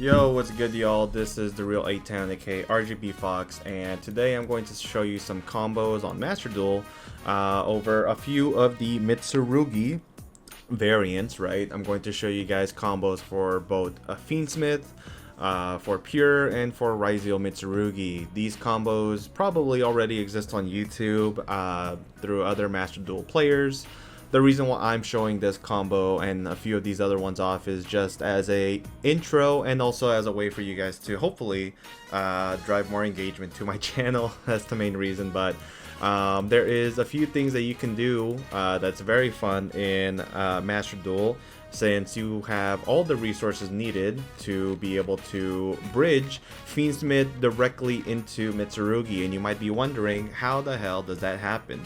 Yo, what's good y'all? This is the real 810 aka RGB Fox, and today I'm going to show you some combos on Master Duel over a few of the Mitsurugi variants, right? I'm going to show you guys combos for both Fiendsmith, for Pure, and for Ryzeal Mitsurugi. These combos probably already exist on YouTube through other Master Duel players. The reason why I'm showing this combo and a few of these other ones off is just as a intro and also as a way for you guys to hopefully drive more engagement to my channel. That's the main reason, but there is a few things that you can do that's very fun in Master Duel, since you have all the resources needed to be able to bridge Fiendsmith directly into Mitsurugi. And you might be wondering, how the hell does that happen?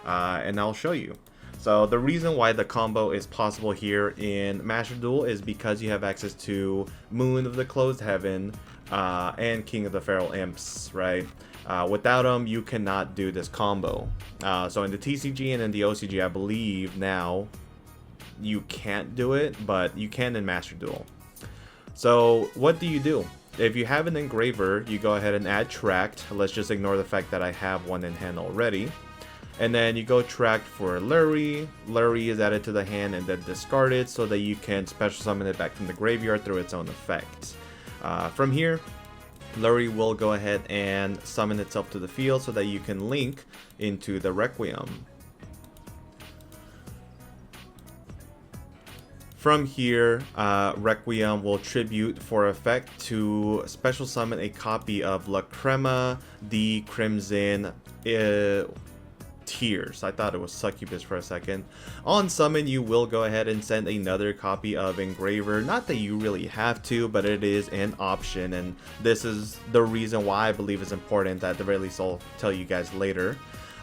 And I'll show you. So the reason why the combo is possible here in Master Duel is because you have access to Moon of the Closed Heaven and King of the Feral Imps, right? Without them, you cannot do this combo. So in the TCG and in the OCG, I believe now you can't do it, but you can in Master Duel. So what do? If you have an engraver, you go ahead and add Tract. Let's just ignore the fact that I have one in hand already. And then you go Tract for Lurry. Lurry is added to the hand and then discarded so that you can special summon it back from the graveyard through its own effect. From here, Lurry will go ahead and summon itself to the field so that you can link into the Requiem. From here, Requiem will tribute for effect to special summon a copy of La Crema the Crimson Tears. I thought it was Succubus for a second. On summon, you will go ahead and send another copy of Engraver. Not that you really have to, but it is an option, and this is the reason why I believe it's important. At the very least, I'll tell you guys later.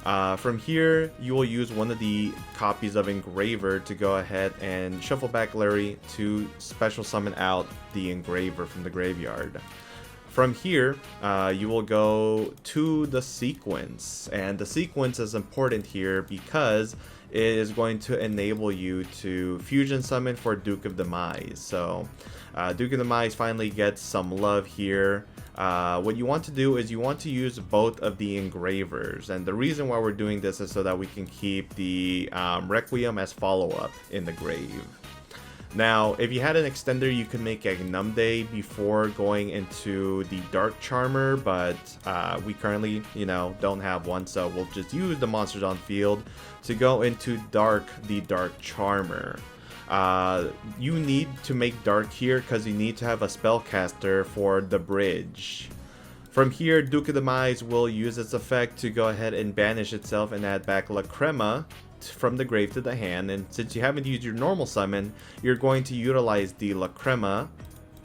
From here, you will use one of the copies of Engraver to go ahead and shuffle back Larry to special summon out the Engraver from the graveyard. From here, you will go to the sequence, and the sequence is important here because it is going to enable you to fusion summon for Duke of Demise. So Duke of Demise finally gets some love here. What you want to do is you want to use both of the engravers, and the reason why we're doing this is so that we can keep the Requiem as follow-up in the grave. Now, if you had an extender, you could make a Numday before going into the Dark Charmer, but we currently, don't have one, so we'll just use the monsters on field to go into the Dark Charmer. You need to make Dark here because you need to have a spellcaster for the bridge. From here, Duke of Demise will use its effect to go ahead and banish itself and add back La Crema from the grave to the hand, and since you haven't used your normal summon, you're going to utilize the La Crema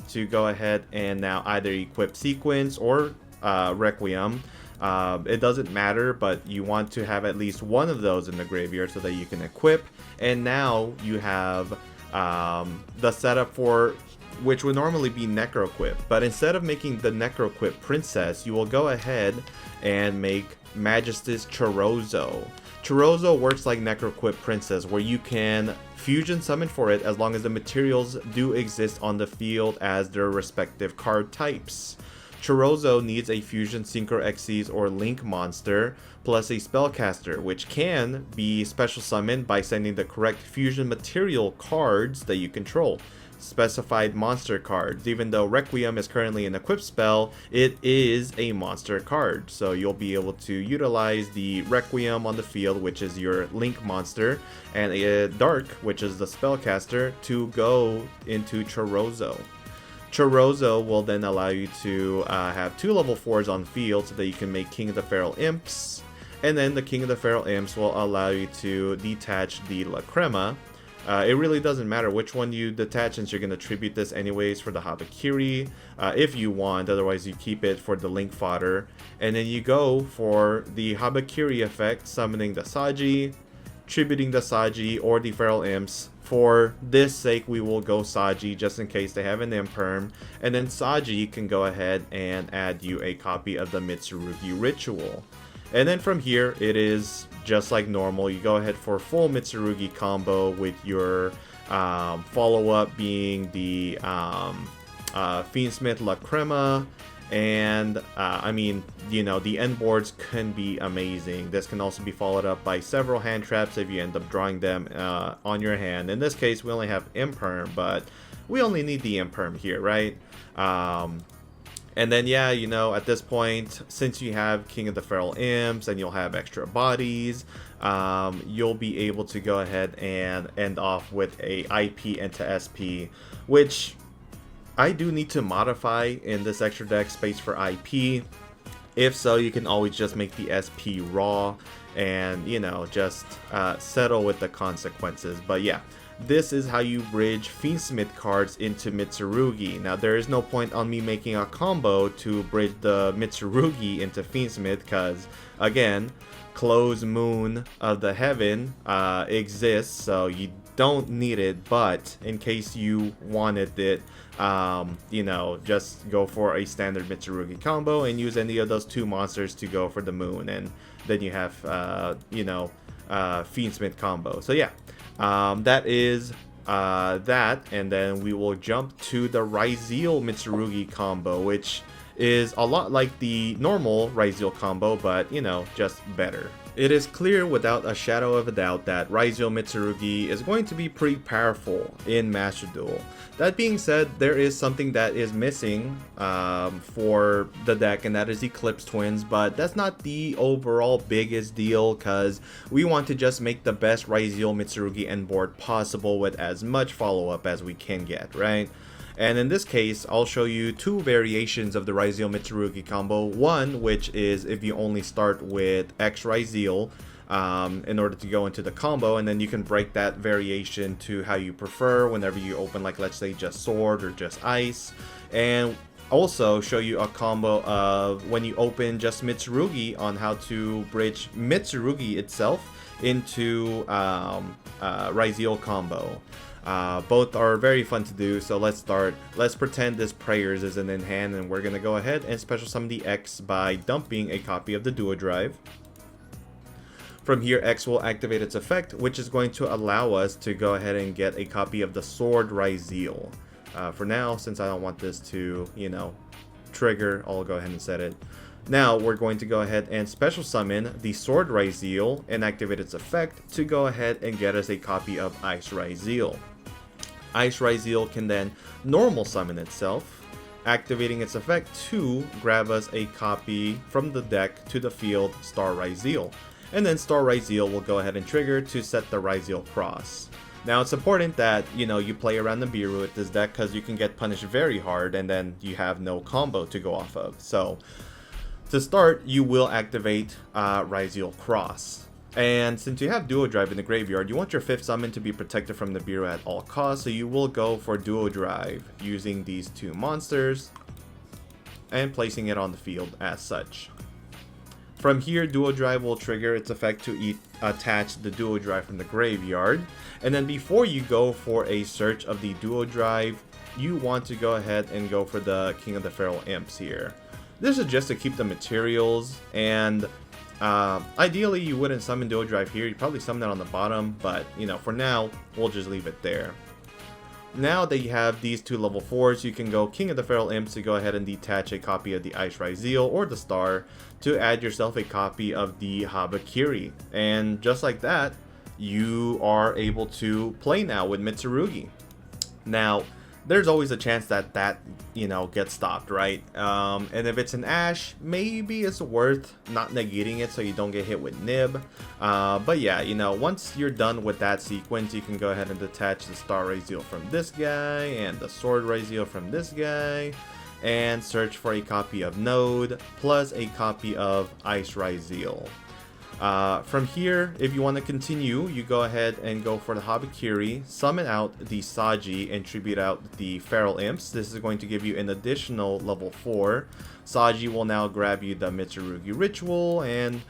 to go ahead and now either equip Sequence or Requiem. It doesn't matter, but you want to have at least one of those in the graveyard so that you can equip, and now you have the setup for which would normally be Necroquip, but instead of making the Necroquip Princess, you will go ahead and make Majestus Chorozo. Chorozo works like Necroquip Princess, where you can fusion summon for it as long as the materials do exist on the field as their respective card types. Chorozo needs a fusion Synchro Xyz or Link monster plus a spellcaster, which can be special summoned by sending the correct fusion material cards that you control. Specified monster cards. Even though Requiem is currently an equipped spell, it is a monster card, so you'll be able to utilize the Requiem on the field, which is your Link monster, and a Dark, which is the spellcaster, to go into Chorozo. Chorozo will then allow you to have 2 level 4s on field so that you can make King of the Feral Imps, and then the King of the Feral Imps will allow you to detach the La Crema. It really doesn't matter which one you detach, since you're going to tribute this anyways for the Habakiri if you want, otherwise you keep it for the Link fodder. And then you go for the Habakiri effect, summoning the Saji, tributing the Saji or the Feral Imps. For this sake, we will go Saji just in case they have an Imperm, and then Saji can go ahead and add you a copy of the Mitsurugi Ritual. And then from here, it is just like normal. You go ahead for full Mitsurugi combo with your follow-up being the Fiendsmith La Crema, and I mean, you know, the end boards can be amazing. This can also be followed up by several hand traps if you end up drawing them on your hand. In this case, we only have Imperm, but we only need the Imperm here, right? And then, yeah, you know, at this point, since you have King of the Feral Imps and you'll have extra bodies, you'll be able to go ahead and end off with a IP into SP, which I do need to modify in this extra deck space for IP. If so, you can always just make the SP raw and, you know, just settle with the consequences. But yeah, this is how you bridge Fiendsmith cards into Mitsurugi. Now, there is no point on me making a combo to bridge the Mitsurugi into Fiendsmith because, again, Closed Moon of the Heaven exists, so you don't need it. But in case you wanted it, you know, just go for a standard Mitsurugi combo and use any of those two monsters to go for the moon, and then you have, you know, Fiendsmith combo. So yeah. That is that, and then we will jump to the Ryzeal Mitsurugi combo, which is a lot like the normal Ryzeal combo, but, you know, just better. It is clear without a shadow of a doubt that Ryzeal Mitsurugi is going to be pretty powerful in Master Duel. That being said, there is something that is missing for the deck, and that is Eclipse Twins, but that's not the overall biggest deal because we want to just make the best Ryzeal Mitsurugi end board possible with as much follow-up as we can get, right? And in this case, I'll show you two variations of the Ryzeal Mitsurugi combo. One, which is if you only start with X Ryzeal in order to go into the combo, and then you can break that variation to how you prefer whenever you open, like, let's say just Sword or just Ice. And also show you a combo of when you open just Mitsurugi on how to bridge Mitsurugi itself into Ryzeal combo. Both are very fun to do, so let's start. Let's pretend this Prayers isn't in hand, and we're gonna go ahead and special summon the X by dumping a copy of the Duo Drive. From here, X will activate its effect, which is going to allow us to go ahead and get a copy of the Sword Ryzeal. For now, since I don't want this to, you know, trigger, I'll go ahead and set it. Now, we're going to go ahead and special summon the Sword Ryzeal and activate its effect to go ahead and get us a copy of Ice Ryzeal. Ice Ryzeal can then normal summon itself, activating its effect to grab us a copy from the deck to the field Star Ryzeal. And then Star Ryzeal will go ahead and trigger to set the Ryzeal cross. Now, it's important that, you know, you play around the Biru with this deck because you can get punished very hard and then you have no combo to go off of. So, to start, you will activate Ryzeal Cross. And since you have Duo Drive in the graveyard, you want your 5th summon to be protected from the Biru at all costs, so you will go for Duo Drive using these two monsters and placing it on the field as such. From here, Duo Drive will trigger its effect to attach the Duo Drive from the graveyard. And then before you go for a search of the Duo Drive, you want to go ahead and go for the King of the Feral Imps here. This is just to keep the materials, and ideally you wouldn't summon Duo Drive here. You'd probably summon it on the bottom, but, you know, for now, we'll just leave it there. Now that you have these two level 4s, you can go King of the Feral Imps to go ahead and detach a copy of the Ice Ryzeal or the Star to add yourself a copy of the Habakiri. And just like that, you are able to play now with Mitsurugi. Now, there's always a chance that you know, gets stopped, right? And if it's an Ash, maybe it's worth not negating it so you don't get hit with Nib. But yeah, you know, once you're done with that sequence, you can go ahead and detach the Star Ryzeal from this guy and the Sword Ryzeal from this guy, and search for a copy of Node plus a copy of Ice Ryzeal. From here, if you want to continue, you go ahead and go for the Habakiri, summon out the Saji, and tribute out the Feral Imps. This is going to give you an additional level 4. Saji will now grab you the Mitsurugi Ritual, and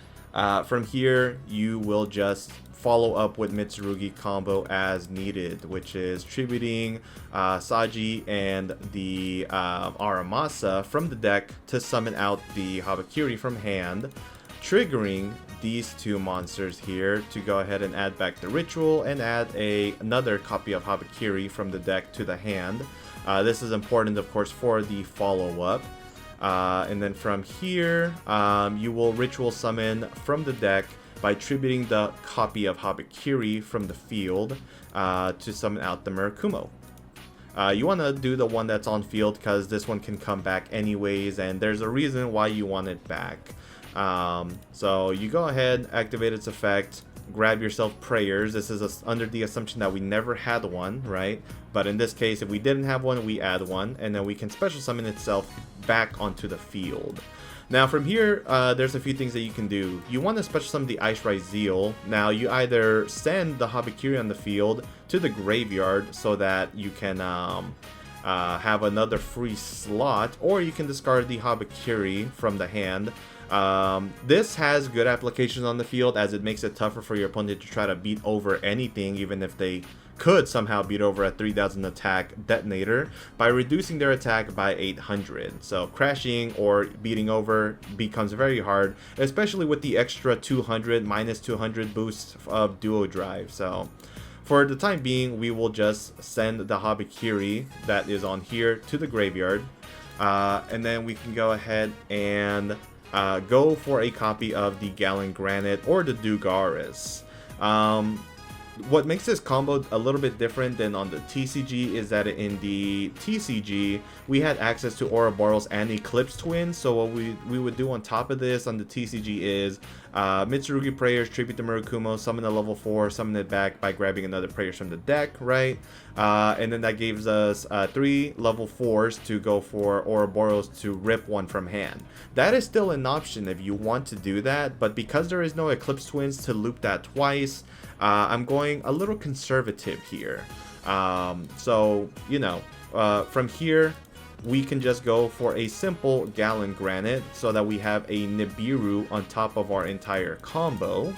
from here, you will just follow up with Mitsurugi combo as needed, which is tributing Saji and the Aramasa from the deck to summon out the Habakiri from hand, triggering these two monsters here to go ahead and add back the ritual and add another copy of Habakiri from the deck to the hand. This is important, of course, for the follow-up. And then from here, you will ritual summon from the deck by tributing the copy of Habakiri from the field to summon out the Murakumo. You want to do the one that's on field because this one can come back anyways, and there's a reason why you want it back. So you go ahead, activate its effect, grab yourself prayers. This is under the assumption that we never had one, right? But in this case, if we didn't have one, we add one, and then we can special summon itself back onto the field. Now from here, there's a few things that you can do. You want to special summon the Ice Ryzeal. Now you either send the Habakiri on the field to the graveyard so that you can have another free slot, or you can discard the Habakiri from the hand. This has good applications on the field as it makes it tougher for your opponent to try to beat over anything, even if they could somehow beat over a 3000 attack detonator, by reducing their attack by 800. So crashing or beating over becomes very hard, especially with the extra 200 minus 200 boost of duo drive. So for the time being, we will just send the Habakiri that is on here to the graveyard, and then we can go ahead and go for a copy of the Gallon Granite or the Dugaris. What makes this combo a little bit different than on the TCG is that in the TCG, we had access to Ouroboros and Eclipse Twins. So what we would do on top of this on the TCG is Mitsurugi Prayers, tribute the Murakumo, summon a level 4, summon it back by grabbing another Prayers from the deck, right? And then that gives us 3 level 4s to go for Ouroboros to rip one from hand. That is still an option if you want to do that, but because there is no Eclipse Twins to loop that twice, I'm going a little conservative here. So, you know, from here, we can just go for a simple Gallon Granite so that we have a Nibiru on top of our entire combo.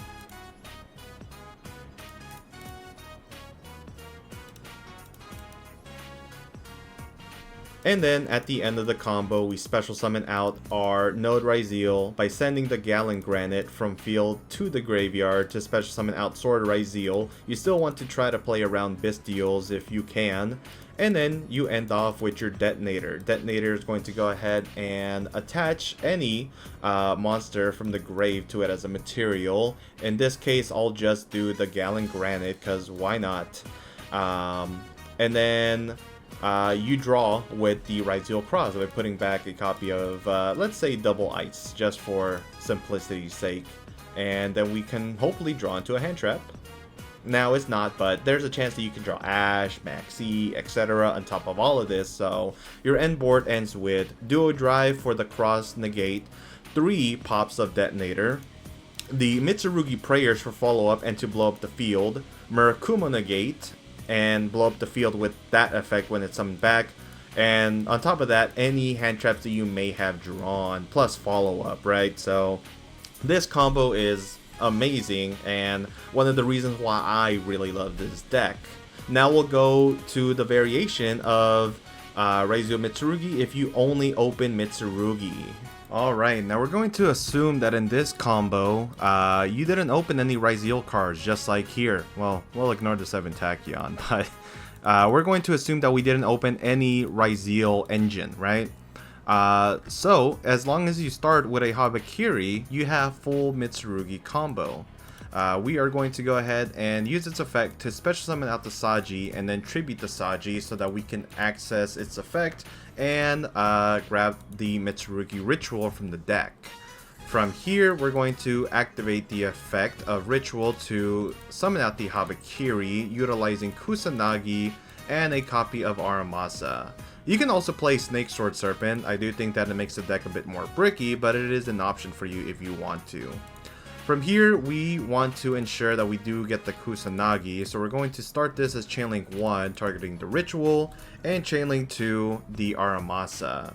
And then at the end of the combo, we special summon out our Node Ryzeal by sending the Gallon Granite from field to the graveyard to special summon out Sword Ryzeal. You still want to try to play around Bestials if you can. And then you end off with your Detonator. Detonator is going to go ahead and attach any monster from the grave to it as a material. In this case, I'll just do the Gallon Granite because why not? And then you draw with the Ryzeal Cross by putting back a copy of, let's say, Double Ice, just for simplicity's sake. And then we can hopefully draw into a hand trap. Now it's not, but there's a chance that you can draw Ash, Maxi, etc. on top of all of this. So your end board ends with Duo Drive for the Cross Negate, 3 pops of Detonator, the Mitsurugi Prayers for follow-up and to blow up the field, Murakumo Negate, and blow up the field with that effect when it's summoned back. And on top of that, any hand traps that you may have drawn, plus follow-up, right? So this combo is amazing, and one of the reasons why I really love this deck. Now we'll go to the variation of Ryzeal Mitsurugi if you only open Mitsurugi. Alright, now we're going to assume that in this combo, you didn't open any Ryzeal cards, just like here. Well, we'll ignore the 7 Tachyon, but we're going to assume that we didn't open any Ryzeal engine, right? So, as long as you start with a Habakiri, you have full Mitsurugi combo. We are going to go ahead and use its effect to special summon out the Saji and then tribute the Saji so that we can access its effect and grab the Mitsurugi Ritual from the deck. From here, we're going to activate the effect of Ritual to summon out the Habakiri, utilizing Kusanagi and a copy of Aramasa. You can also play Snake Sword Serpent. I do think that it makes the deck a bit more bricky, but it is an option for you if you want to. From here, we want to ensure that we do get the Kusanagi, so we're going to start this as Chainlink 1, targeting the Ritual, and Chainlink 2, the Aramasa.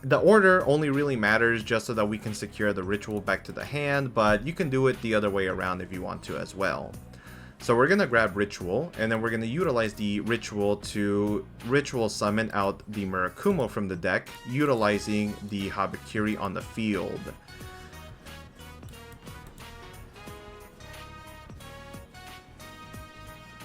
The order only really matters just so that we can secure the Ritual back to the hand, but you can do it the other way around if you want to as well. So we're going to grab Ritual, and then we're going to utilize the Ritual to Ritual summon out the Murakumo from the deck, utilizing the Habakiri on the field.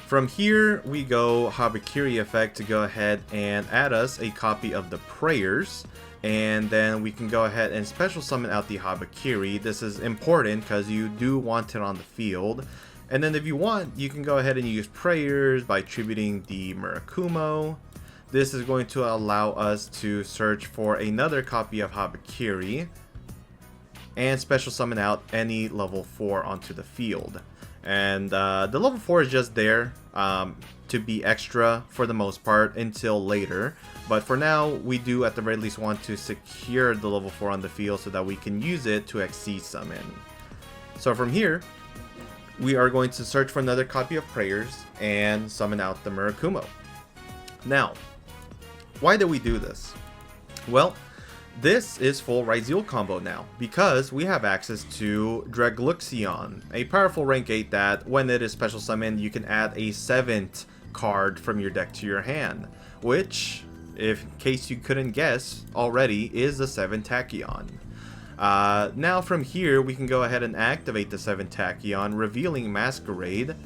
From here, we go Habakiri effect to go ahead and add us a copy of the prayers. And then we can go ahead and special summon out the Habakiri. This is important because you do want it on the field. And then if you want, you can go ahead and use prayers by tributing the Murakumo. This is going to allow us to search for another copy of Habakiri and special summon out any level 4 onto the field. And the level 4 is just there to be extra for the most part until later. But for now, we do at the very least want to secure the level 4 on the field so that we can use it to XC summon. So from here, we are going to search for another copy of prayers and summon out the Murakumo. Now, why do we do this? Well, this is full Ryzeal combo now, because we have access to Dragluxion, a powerful rank 8 that, when it is special summoned, you can add a 7th card from your deck to your hand, which, if in case you couldn't guess already, is the 7th Tachyon. Now from here, we can go ahead and activate the 7th Tachyon, revealing Masquerade.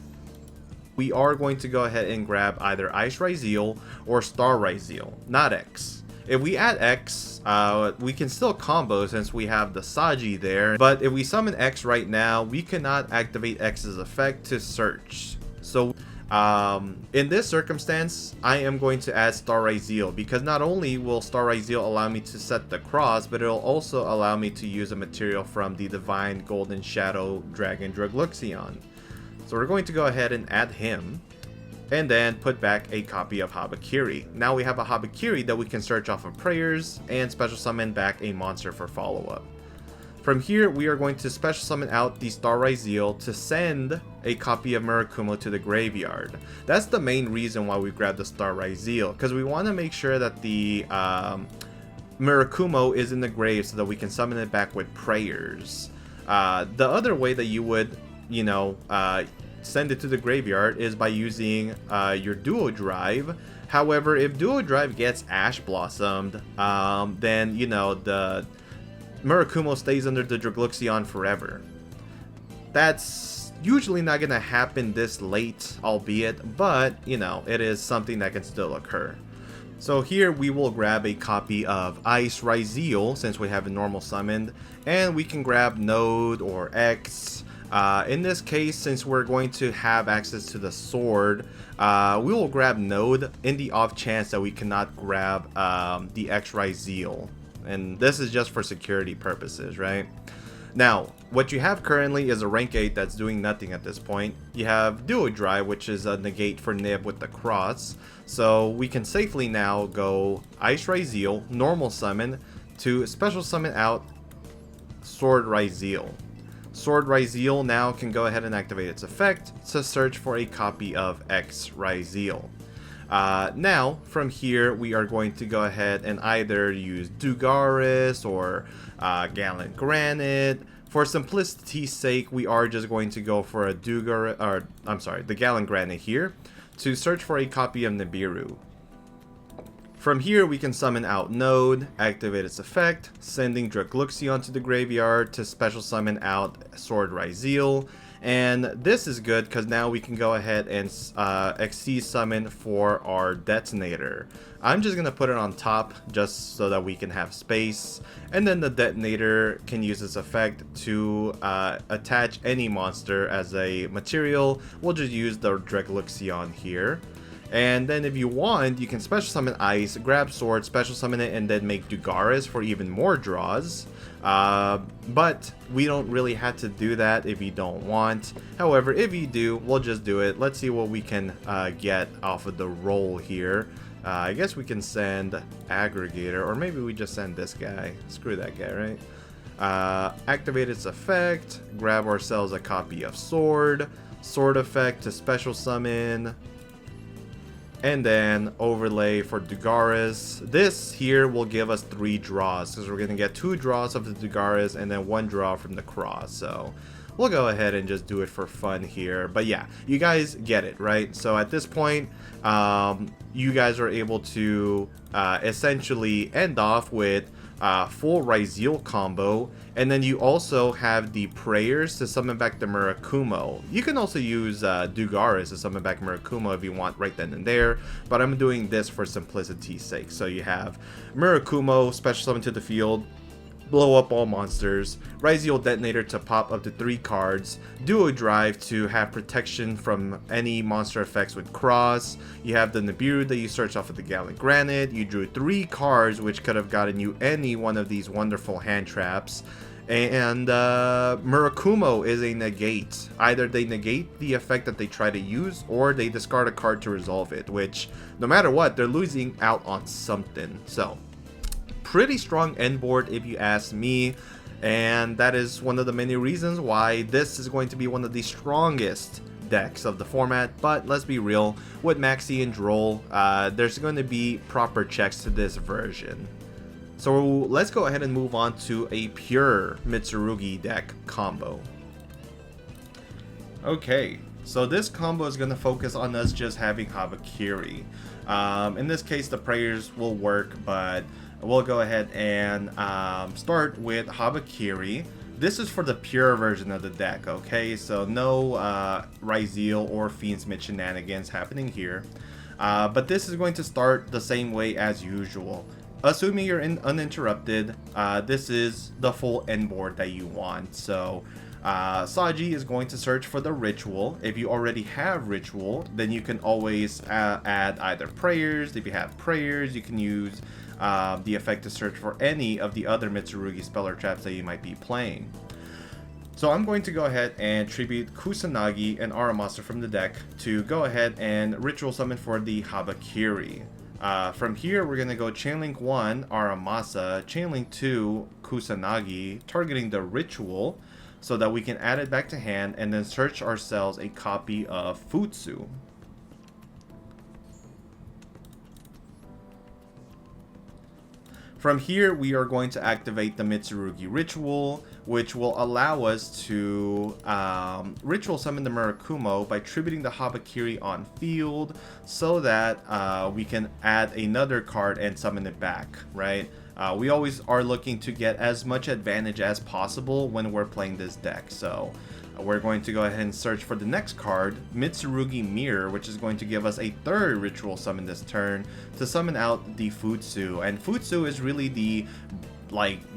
We are going to go ahead and grab either Ice Ryzeal or Star Ryzeal, not X. If we add X, we can still combo since we have the Saji there, but if we summon X right now, we cannot activate X's effect to search. So in this circumstance, I am going to add Star Ryzeal, because not only will Star Ryzeal allow me to set the cross, but it'll also allow me to use a material from the Divine Golden Shadow Dragon Dragluxion. So we're going to go ahead and add him, and then put back a copy of Habakiri. Now we have a Habakiri that we can search off of prayers and special summon back a monster for follow-up. From here, we are going to special summon out the Star Ryzeal to send a copy of Murakumo to the graveyard. That's the main reason why we grabbed the Star Ryzeal, because we want to make sure that the Murakumo is in the grave so that we can summon it back with prayers. The other way that you would, send it to the graveyard is by using your Duo Drive. However, if Duo Drive gets Ash Blossomed, then the Murakumo stays under the Dragluxion forever. That's usually not gonna happen this late, albeit, but it is something that can still occur. So here we will grab a copy of Ice Ryzeal since we have a normal summoned, and we can grab Node or X. In this case, since we're going to have access to the sword, we will grab Node in the off chance that we cannot grab the X Ryzeal. And this is just for security purposes, right? Now, what you have currently is a rank 8 that's doing nothing at this point. You have Duo Drive, which is a negate for Nib with the cross. So we can safely now go Ice Ryzeal, normal summon, to special summon out Sword Ryzeal. Sword Ryzeal now can go ahead and activate its effect to search for a copy of X Ryzeal. Now, from here, we are going to go ahead and either use Dugaris or Gallant Granite. For simplicity's sake, we are just going to go for a the Gallant Granite here to search for a copy of Nibiru. From here, we can summon out Node, activate its effect, sending Dragluxion to the graveyard to special summon out Sword Ryzeal. And this is good because now we can go ahead and XC summon for our detonator. I'm just going to put it on top just so that we can have space. And then the detonator can use its effect to attach any monster as a material. We'll just use the Dragluxion here. And then if you want, you can special summon Ice, grab Sword, special summon it, and then make Dugaris for even more draws. But we don't really have to do that if you don't want. However, if you do, we'll just do it. Let's see what we can get off of the roll here. I guess we can send Aggregator, or maybe we just send this guy. Screw that guy, right? Activate its effect, grab ourselves a copy of Sword, Sword effect to special summon, and then overlay for Dugaris. This here will give us 3 draws, because we're going to get 2 draws of the Dugaris and then 1 draw from the cross. So we'll go ahead and just do it for fun here. But yeah, you guys get it, right? So at this point, you guys are able to essentially end off with full Ryzeal combo, and then you also have the prayers to summon back the Murakumo. You can also use Dugaris to summon back Murakumo if you want right then and there, but I'm doing this for simplicity's sake. So you have Murakumo, special summon to the field, blow up all monsters, Ryzeal Detonator to pop up to 3 cards, Duo Drive to have protection from any monster effects with Cross, you have the Nibiru that you search off of the Gallant Granite, you drew 3 cards which could have gotten you any one of these wonderful hand traps, and Murakumo is a negate. Either they negate the effect that they try to use, or they discard a card to resolve it, which no matter what, they're losing out on something. So pretty strong end board if you ask me, and that is one of the many reasons why this is going to be one of the strongest decks of the format. But let's be real, with Maxi and Droll, there's going to be proper checks to this version. So let's go ahead and move on to a Pure Mitsurugi deck combo. Okay, so this combo is going to focus on us just having Habakiri. In this case, the prayers will work, but we'll go ahead and start with Habakiri. This is for the pure version of the deck, okay? So no Ryzeal or Fiendsmith shenanigans happening here. But this is going to start the same way as usual. Assuming you're uninterrupted, this is the full end board that you want. So Saji is going to search for the ritual. If you already have ritual, then you can always add either prayers. If you have prayers, you can use the effect to search for any of the other Mitsurugi speller traps that you might be playing. So I'm going to go ahead and tribute Kusanagi and Aramasa from the deck to go ahead and ritual summon for the Habakiri. From here, we're going to go Chainlink 1, Aramasa, Chainlink 2, Kusanagi, targeting the ritual so that we can add it back to hand and then search ourselves a copy of Futsu. From here, we are going to activate the Mitsurugi Ritual, which will allow us to ritual summon the Murakumo by tributing the Habakiri on field so that we can add another card and summon it back, right? We always are looking to get as much advantage as possible when we're playing this deck. So we're going to go ahead and search for the next card, Mitsurugi Mirror, which is going to give us a third ritual summon this turn to summon out the Futsu. And Futsu is really the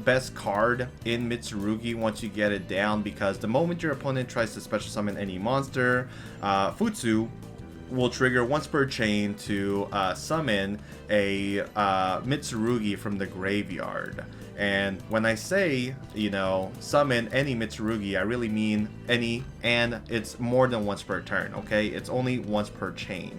best card in Mitsurugi once you get it down, because the moment your opponent tries to special summon any monster, Futsu will trigger once per chain to summon a Mitsurugi from the graveyard. And when I say, summon any Mitsurugi, I really mean any, and it's more than once per turn, okay? It's only once per chain.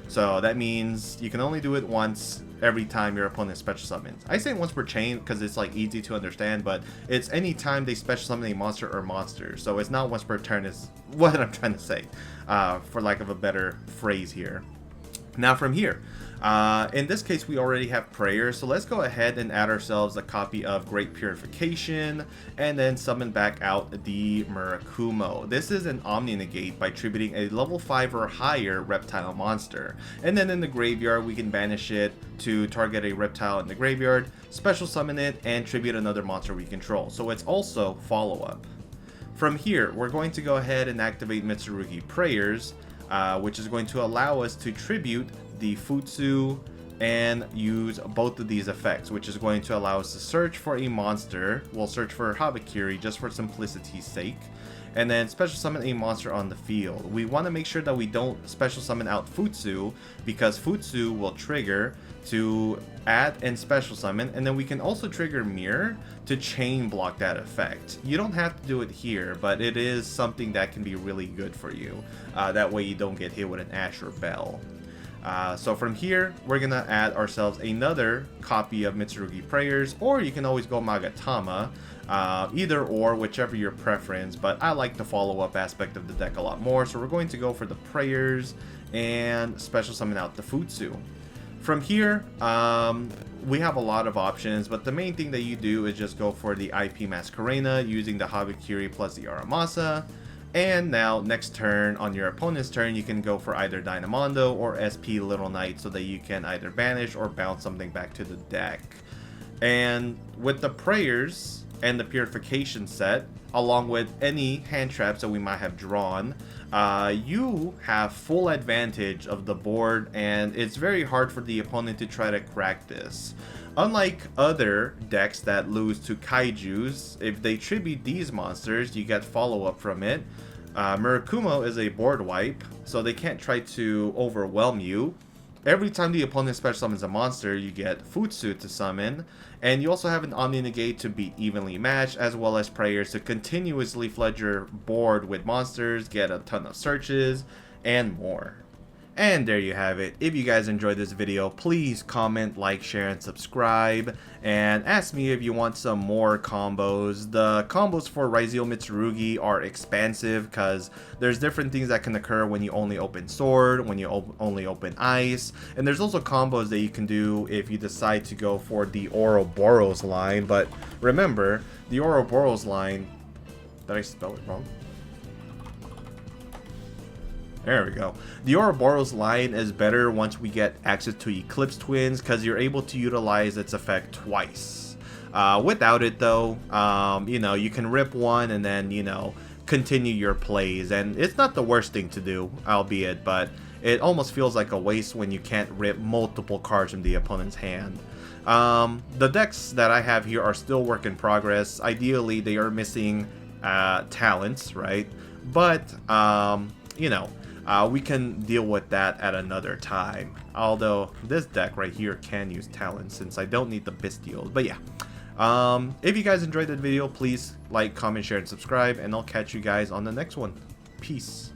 So that means you can only do it once every time your opponent special summons. I say once per chain because it's easy to understand, but it's any time they special summon a monster or monsters. So it's not once per turn is what I'm trying to say, for lack of a better phrase here. Now from here, in this case we already have prayer, so let's go ahead and add ourselves a copy of Great Purification and then summon back out the Murakumo. This is an Omni Negate by tributing a level 5 or higher reptile monster, and then in the graveyard we can banish it to target a reptile in the graveyard, special summon it, and tribute another monster we control. So it's also follow-up. From here, we're going to go ahead and activate Mitsurugi Prayers, which is going to allow us to tribute the Futsu and use both of these effects, which is going to allow us to search for a monster. We'll search for Habakiri just for simplicity's sake, and then special summon a monster on the field. We want to make sure that we don't special summon out Futsu, because Futsu will trigger to add and special summon, and then we can also trigger Mirror to chain block that effect. You don't have to do it here, but it is something that can be really good for you. That way you don't get hit with an Ash or Bell. So from here, we're gonna add ourselves another copy of Mitsurugi Prayers, or you can always go Magatama, either or, whichever your preference, but I like the follow-up aspect of the deck a lot more, so we're going to go for the Prayers and special summon out the Futsu. From here, we have a lot of options, but the main thing that you do is just go for the IP Masquerena using the Habakiri plus the Aramasa. And now, next turn, on your opponent's turn, you can go for either Dynamondo or SP Little Knight so that you can either banish or bounce something back to the deck. And with the prayers and the purification set, along with any hand traps that we might have drawn, you have full advantage of the board, and it's very hard for the opponent to try to crack this. Unlike other decks that lose to kaijus, if they tribute these monsters, you get follow-up from it. Murakumo is a board wipe, so they can't try to overwhelm you. Every time the opponent special summons a monster, you get Futsu to summon, and you also have an Omni Negate to be evenly matched, as well as prayers to continuously flood your board with monsters, get a ton of searches, and more. And there you have it. If you guys enjoyed this video, please comment, like, share, and subscribe. And ask me if you want some more combos. The combos for Ryzeal Mitsurugi are expansive because there's different things that can occur when you only open Sword, when you only open Ice. And there's also combos that you can do if you decide to go for the Ouroboros line. But remember, the Ouroboros line... Did I spell it wrong? There we go. The Ouroboros line is better once we get access to Eclipse Twins because you're able to utilize its effect twice. Without it though, you know, you can rip one and then, you know, continue your plays. And it's not the worst thing to do, albeit, but it almost feels like a waste when you can't rip multiple cards from the opponent's hand. The decks that I have here are still work in progress. Ideally, they are missing talents, right? But, you know, we can deal with that at another time. Although this deck right here can use talent since I don't need the Bestials. But yeah, if you guys enjoyed the video, please like, comment, share, and subscribe. And I'll catch you guys on the next one. Peace.